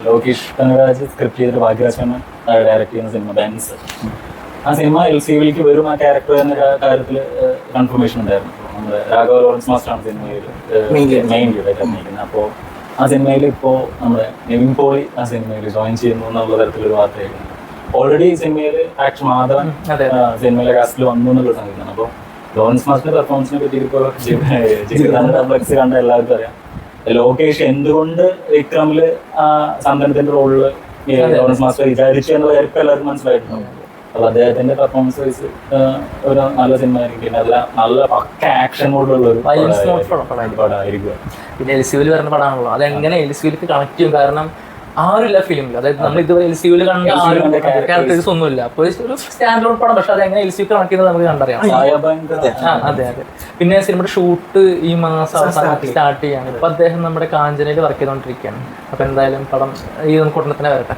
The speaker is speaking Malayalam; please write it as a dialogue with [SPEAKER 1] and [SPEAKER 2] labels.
[SPEAKER 1] ലോകേഷ് കനകരാജ് സ്ക്രിപ്റ്റ് ചെയ്തിട്ട് ഭാഗ്യരാജ് മേനോൻ ഡയറക്ട് ചെയ്യുന്ന സിനിമ ബെൻസ്. ആ സിനിമ LCVക്ക് വരും ആ ക്യാരക്ടർ എന്ന കാര്യത്തിൽ കൺഫർമേഷൻ ഉണ്ടായിരുന്നു. നമ്മുടെ രാഘവ ലോറൻസ് മാസ്റ്ററാണ് സിനിമയിൽ മെയിൻ ലീഡായിട്ട് അഭിനയിക്കുന്നത്. അപ്പോൾ ആ സിനിമയിൽ ഇപ്പോൾ നമ്മുടെ നിവിൻ പോളി ആ സിനിമയിൽ ജോയിൻ ചെയ്യുന്നു എന്നുള്ള തരത്തിലൊരു വാർത്തയായിരുന്നു. ഓൾറെഡി സിനിമയിൽ ആക്ഷൻ മാധവൻ സിനിമയിലെ കാസ്റ്റിൽ വന്നു എന്നുള്ള സംഗതിയാണ്. അപ്പോൾ ലോറൻസ് മാസ്റ്ററിന്റെ പെർഫോമൻസിനെ പറ്റി ഇപ്പോൾ ഫ്ലെക്സ് കണ്ട എല്ലാവർക്കും അറിയാം. ലോകേഷ് എന്തുകൊണ്ട് വിക്രമില് ചന്ദനത്തിന്റെ റോളില് ലോറൻസ് മാസ്റ്റർ വിചാരിച്ചു എന്നുള്ള കാര്യം എല്ലാവർക്കും മനസ്സിലായിട്ടുണ്ടാവും. അപ്പൊ അദ്ദേഹത്തിന്റെ പെർഫോമൻസ് വൈസ് ഒരു നല്ല സിനിമ ആയിരിക്കും. പിന്നെ അല്ല നല്ല പക്ക ആക്ഷൻ മോഡുള്ള ഒരു പടമായിരിക്കും.
[SPEAKER 2] പിന്നെ LCVയിൽ വരുന്ന പടമാണല്ലോ, അതെങ്ങനെ LCVയിലേക്ക് കണക്ട് ചെയ്യും? കാരണം ആരുമില്ല ഫിലിമിൽ, അതായത് നമ്മൾ ഇതുവരെ LCVയിൽ കണ്ട ക്യാരക്ടേഴ്സ് ഒന്നുമില്ല. അപ്പോൾ ഒരു സ്റ്റാൻഡ് ലോഡ് പടം, പക്ഷെ അതെങ്ങനെ LCVക്ക് കണക്ട് ചെയ്യുന്നത് നമുക്ക് കണ്ടറിയാം. അതെ. പിന്നെ സിനിമയുടെ ഷൂട്ട് ഈ മാസം അവസാനത്തിൽ സ്റ്റാർട്ട് ചെയ്യാണ്. ഇപ്പൊ അദ്ദേഹം നമ്മുടെ കാഞ്ചനയിൽ വർക്ക് ചെയ്തുകൊണ്ടിരിക്കുകയാണ്. അപ്പൊ എന്തായാലും പടം ഈ ഉടനെ തന്നെ വരട്ടെ.